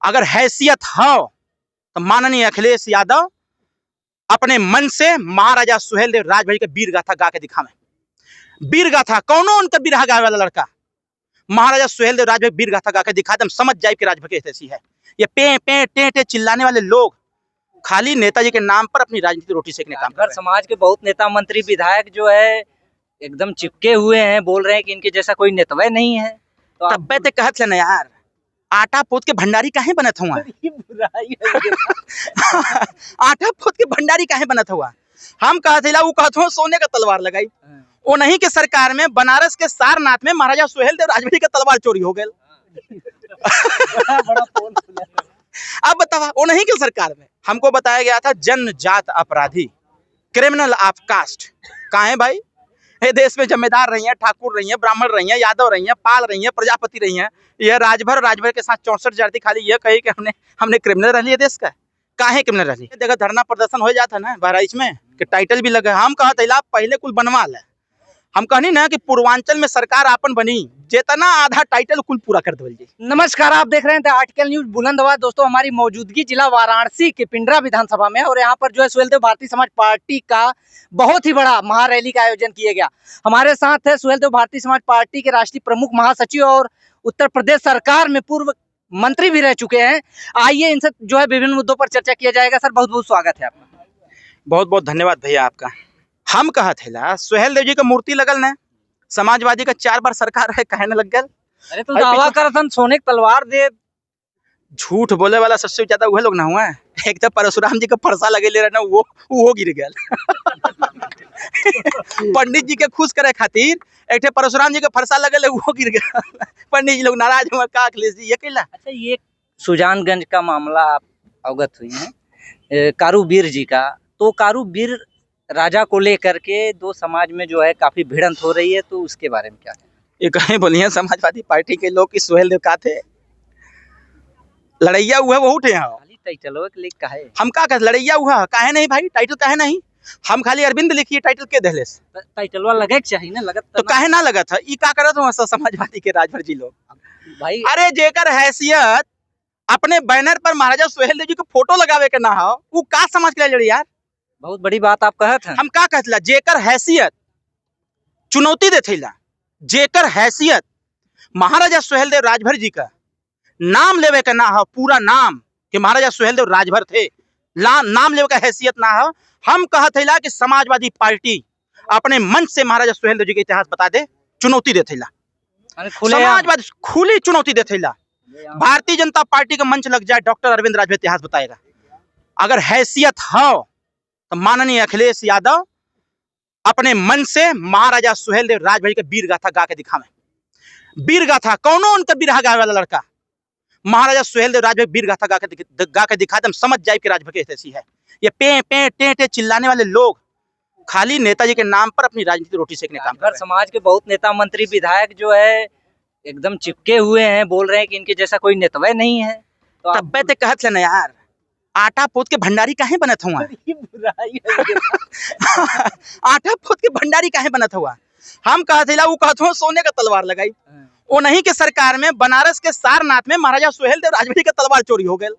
अगर हैसियत हो तो माननीय अखिलेश यादव अपने मन से महाराजा सुहेलदेव राजभर के वीर गाथा गा के दिखावे। वीर गाथा कौनो उनका बिरहा गावे वाला लड़का महाराजा सुहेलदेव राजभर वीर गाथा गा के दिखा दे, हम समझ जाए कि राजभर कैसी है। ये पे पे टे टे चिल्लाने वाले लोग खाली नेताजी के नाम पर अपनी राजनीति रोटी सेकने काम कर रहे हैं। समाज के बहुत नेता मंत्री विधायक जो है एकदम चिपके हुए हैं, बोल रहे हैं कि इनके जैसा कोई नेतवा नहीं है। तो तब ते कहत ना यार, आटा पोत के भंडारी काहे बनत हुआ आटा पोत के भंडारी काहे बनत हुआ। हम कहते ला, वो कहत हो सोने का तलवार लगाई। वो नहीं के सरकार में बनारस के सारनाथ में महाराजा सुहेलदेव राजभरी का तलवार चोरी हो गया। अब बतावा, वो नहीं के सरकार में हमको बताया गया था जन्मजात अपराधी, क्रिमिनल ऑफ कास्ट। कहाँ है भाई? ये देश में जमींदार रही है, ठाकुर रही है, ब्राह्मण रही है, यादव रही है, पाल रही है, प्रजापति रही है। यह राजभर के साथ 64 जाति खाली यह कही कि हमने क्रिमिनल रह लिया देश का। काहे क्रिमिनल रह लिया? देखा धरना प्रदर्शन हो जाता ना बहराइच में कि टाइटल भी लगे। हम कहते ला पहले कुल बनवा ले। हम कहनी ना कि पूर्वांचल में सरकार आपन बनी, जितना आधा टाइटल कुल पूरा कर दो। नमस्कार, आप देख रहे हैं द आर्टिकल न्यूज बुलंदवार। दोस्तों, हमारी मौजूदगी जिला वाराणसी के पिंडरा विधानसभा में है और यहाँ पर जो है सुहेलदेव भारतीय समाज पार्टी का बहुत ही बड़ा महारैली का आयोजन किया गया। हमारे साथ है सुहेलदेव भारतीय समाज पार्टी के राष्ट्रीय प्रमुख महासचिव और उत्तर प्रदेश सरकार में पूर्व मंत्री भी रह चुके हैं। आइए इनसे जो है विभिन्न मुद्दों पर चर्चा किया जाएगा। सर, बहुत बहुत स्वागत है आपका। बहुत बहुत धन्यवाद भैया आपका। हम कहा थे सुहेलदेव जी का मूर्ति लगल न, समाजवादी का 4 बार सरकार है, कहे न लग गल। अरे तो दावा करतन सोने की तलवार दे। झूठ बोले वाला सबसे ज्यादा वह लोग ना हुआ है। एक तो परशुराम जी का फरसा लगे ले रहे वो गिर गया। पंडित जी के खुश करे खातिर एक परशुराम जी का फरसा लगे वो गिर गया। पंडित जी लोग नाराज हुए। का अखिलेश जी ये कहला। अच्छा, ये सुजानगंज का मामला आप अवगत हुई है कारूबीर जी का। तो कारूबीर राजा को लेकर के दो समाज में जो है काफी भिड़ंत हो रही है, तो उसके बारे में क्या है? ये कहे बोलिए समाजवादी पार्टी के लोग कि सुहेलदेव का थे लड़ैया हुआ वो उठे हैं। हम का कह लड़ैया हुआ काहे नहीं भाई? टाइटल काहे नहीं? हम खाली अरविंद लिखिए टाइटल के दहलेस टाइटलवा लगे चाहिए ना, लगत तो काहे ना लगत है? ई का करत हो समाजवादी के राजभर जी लोग भाई? अरे जेकर हैसियत अपने बैनर पर महाराजा सुहेलदेव जी को फोटो लगावे के ना हो, वो का समाज के लिए लड़ी यार? बहुत बड़ी बात आप कहत हैं। हम का कहला, जेकर हैसियत चुनौती देथिला, जेकर हैसियत महाराजा सुहेलदेव राजभर जी का नाम लेवे का ना हो, पूरा नाम कि महाराजा सुहेलदेव राजभर थे, नाम लेवे का हैसियत ना हो। हम कहथिला कि समाजवादी पार्टी अपने मंच से महाराजा सुहेलदेव जी के इतिहास बता दे, चुनौती देथिला। समाजवादी खुली चुनौती देथिला। भारतीय जनता पार्टी का मंच लग जाए, डॉक्टर अरविंद राजभर इतिहास बताएगा। अगर हैसियत हो तो माननीय अखिलेश यादव अपने मन से महाराजा सुहेलदेव राजभर के वीर गाथा गा के दिखावे। वीर गाथा कौनो उनका बिरहा गावे वाला लड़का महाराजा सुहेलदेव राजभर वीर गाथा गा के दिखा दे, हम समझ जाए कि राजभर कैसी है। ये पे पे टे टे चिल्लाने वाले लोग खाली नेताजी के नाम पर अपनी राजनीति रोटी सेकने काम कर रहे हैं। समाज के बहुत नेता मंत्री विधायक जो है एकदम चिपके हुए हैं, बोल रहे हैं कि इनके जैसा कोई नेतवा नहीं है। तो तब ते कहत ना यार, आटा पोत के भंडारी काहे बनत हुआ आटा पोत के भंडारी काहे बनत हुआ। हम कहते ला, वो कहत हो सोने का तलवार लगाई। वो नहीं के सरकार में बनारस के सारनाथ में महाराजा सुहेलदेव राजभरी का तलवार चोरी हो गया।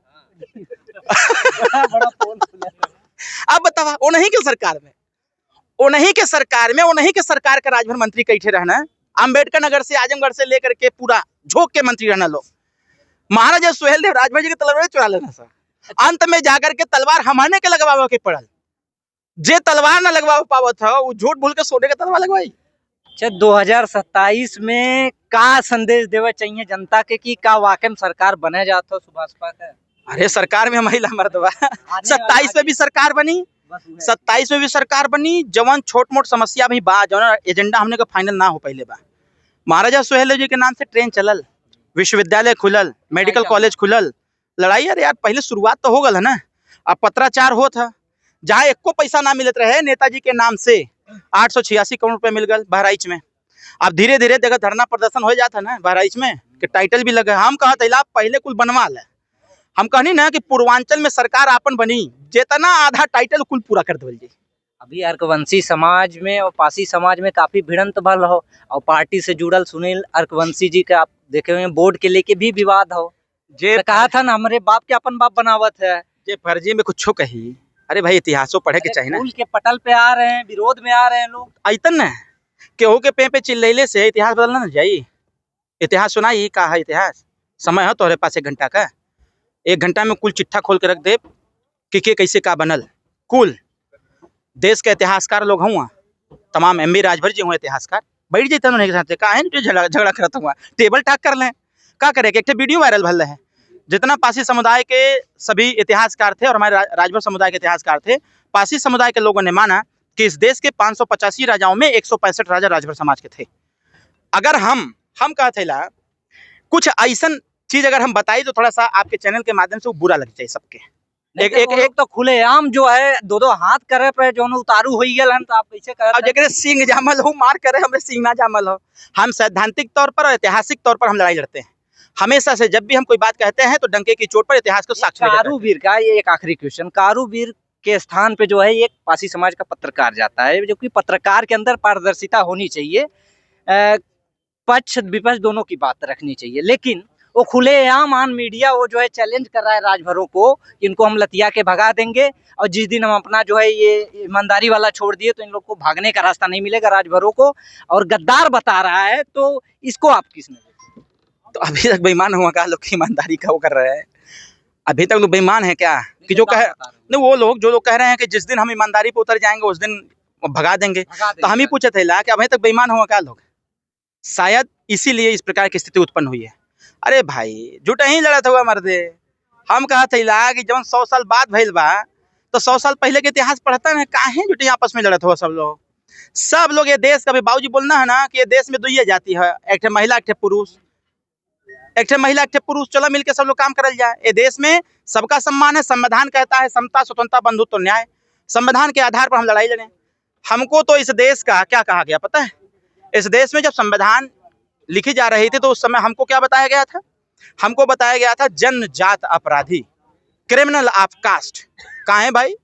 अब बतावा, वो नहीं के सरकार में वो नहीं के सरकार का राजभर मंत्री कैठे रहना, अम्बेडकर नगर से आजमगढ़ से लेकर के पूरा झोंक के मंत्री रहना लोग। महाराजा सुहेलदेव राजभर जी के तलवार चुरा लेना सर। अंत में जाकर के तलवार हमारे के लगवावे के पड़ल। जे तलवार ना लगवा पावा था वो झूठ बोल के सोने का तलवार लगवाई। अच्छा, 2027 में का संदेश देवे चाहिए जनता के कि का वाकई में सरकार बने जाता हो सुभाष पाकर? अरे सरकार में महिला मर्दवा 27 में भी सरकार बनी, 27 में भी सरकार बनी। जवान छोट मोट समस्या भी बा, जवान एजेंडा हमने का फाइनल ना हो पहले बा। महाराजा सुहेलदेव जी के नाम से ट्रेन चलल, विश्वविद्यालय खुलल, मेडिकल कॉलेज खुलल। लड़ाई अरे यार पहले शुरुआत तो हो गल है ना। अब पत्राचार हो था, जहाँ एको पैसा ना मिलत रहे नेताजी के नाम से 886 करोड़ रुपए मिल गए बहराइच में। अब धीरे धीरे देखा धरना प्रदर्शन हो जाता ना बहराइच में कि टाइटल भी लगे। हम कहते पहले कुल बनवा ले। हम कहनी ना कि पूर्वांचल में सरकार आपन बनी, जितना आधा टाइटल कुल पूरा कर दो। अभी अर्कवंशी समाज में और पासी समाज में काफी भिड़ंत भल हो और पार्टी से जुड़ल सुनील अर्कवंशी जी के आप देखे हुए बोर्ड के लेके भी विवाद हो। जे तो कहा था ना हमारे बाप के अपन बाप बनावत है। जे फर्जी में कुछ कही, अरे भाई इतिहासो पढ़े के अरे चाहिए ना। फूल के पटल पे आ रहे हैं, विरोध में आ रहे हैं लोग। अतन न केहू के पे चिल्लैले से इतिहास बदलना न जाई। इतिहास सुनाई का है इतिहास, समय है तोहरे पास 1 घंटा का, 1 घंटा में कुल चिट्ठा खोल के रख दे कि के कैसे का बनल। कुल देश के इतिहासकार लोग हुआ, तमाम एम बी राजभर जी हुए इतिहासकार, बैठ जाते उन्होंने के साथ का है झगड़ा करता हुआ, टेबल टाक कर लें। का करे कि एक वीडियो वायरल भल रहे, जितना पासी समुदाय के सभी इतिहासकार थे और हमारे राजभर समुदाय के इतिहासकार थे, पासी समुदाय के लोगों ने माना कि इस देश के 585 राजाओं में 165 राजा राजभर समाज के थे। अगर हम कहते ला कुछ ऐसा चीज अगर हम बताई तो थोड़ा सा आपके चैनल के माध्यम से वो बुरा लग जाए सबके। एक तो खुलेआम जो है दो हाथ करे पे जो उतारू हो गया तो आप कैसे अब करते जगह सिंह जामल हो मार करे, हमें सिंह ना जामल हो। हम सैद्धांतिक तौर पर और ऐतिहासिक तौर पर हम लड़ाई लड़ते हैं हमेशा से। जब भी हम कोई बात कहते हैं तो डंके की चोट पर इतिहास को साक्ष्य देते हैं। कारूवीर का ये एक आखिरी क्वेश्चन, कारूवीर के स्थान पे जो है एक पासी समाज का पत्रकार जाता है, जो कि पत्रकार के अंदर पारदर्शिता होनी चाहिए, पक्ष विपक्ष दोनों की बात रखनी चाहिए, लेकिन वो खुलेआम आन मीडिया वो जो है चैलेंज कर रहा है राजभरों को, इनको हम लतिया के भगा देंगे और जिस दिन हम अपना जो है ये ईमानदारी वाला छोड़ दिए तो इन लोग को भागने का रास्ता नहीं मिलेगा राजभरों को, और गद्दार बता रहा है। तो इसको आप किस नजर? तो अभी तक बेईमान हुआ का लोग ईमानदारी का वो कर रहे हैं, अभी तक लोग बेईमान है क्या कि जो कह नहीं, वो लोग जो लोग कह रहे हैं कि जिस दिन हम ईमानदारी पे उतर जाएंगे उस दिन भगा देंगे। तो हम ही पूछे थे ला कि अभी तक बेईमान हुआ क्या लोग, शायद इसीलिए इस प्रकार की स्थिति उत्पन्न हुई है। अरे भाई जुट ही लड़त हुआ मर्दे, हम कहा थे कि जब 100 साल बाद भइल बा तो 100 साल पहले के इतिहास पढ़ता है, काहे जुटे आपस में लड़त हुआ सब लोग ये देश का भी बाबूजी बोलना है ना कि ये देश में 2 जाति है, एक महिला एक पुरुष, एक महिला एक पुरुष, चलो मिलके सब लोग काम करल जाए। ये देश में सबका सम्मान है, संविधान कहता है समता स्वतंत्रता बंधुत्व न्याय, संविधान के आधार पर हम लड़ाई लड़े। हमको तो इस देश का क्या कहा गया पता है, इस देश में जब संविधान लिखी जा रही थी तो उस समय हमको क्या बताया गया था, हमको बताया गया था जनजात अपराधी, क्रिमिनल ऑफ कास्ट। कहाँ है भाई,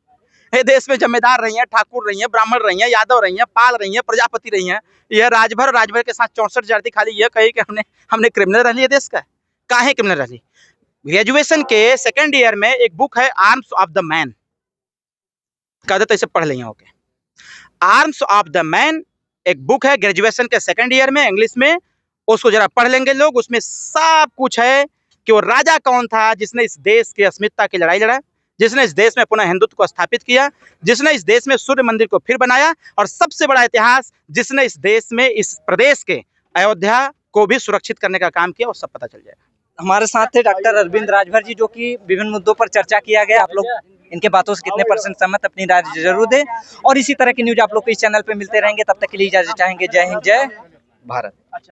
ये देश में जमींदार रही हैं, ठाकुर रही हैं, ब्राह्मण रही हैं, यादव रही हैं, पाल रही हैं, प्रजापति रही हैं, यह राजभर के साथ 64 जाति खाली यह कही कि हमने क्रिमिनल रह लिया देश का। काहे क्रिमिनल रह ली? ग्रेजुएशन के 2nd ईयर में एक बुक है आर्म्स ऑफ द मैन, कहते तो इसे पढ़ लिया okay. Arms of the man एक बुक है ग्रेजुएशन के 2nd ईयर में इंग्लिश में, उसको जरा पढ़ लेंगे लोग, उसमें सब कुछ है कि वो राजा कौन था जिसने इस देश की अस्मिता की लड़ाई लड़ा, जिसने इस देश में पुनः हिंदुत्व को स्थापित किया, जिसने इस देश में सूर्य मंदिर को फिर बनाया, और सबसे बड़ा इतिहास जिसने इस देश में इस प्रदेश के अयोध्या को भी सुरक्षित करने का काम किया, वो सब पता चल जाएगा। हमारे साथ थे डॉक्टर अरविंद राजभर जी, जो कि विभिन्न मुद्दों पर चर्चा किया गया। आप लोग इनके बातों से कितने % सहमत, अपनी राय जरूर दें, और इसी तरह की न्यूज आप लोग को इस चैनल पे मिलते रहेंगे। तब तक के लिए इजाजत चाहेंगे। जय हिंद, जय भारत।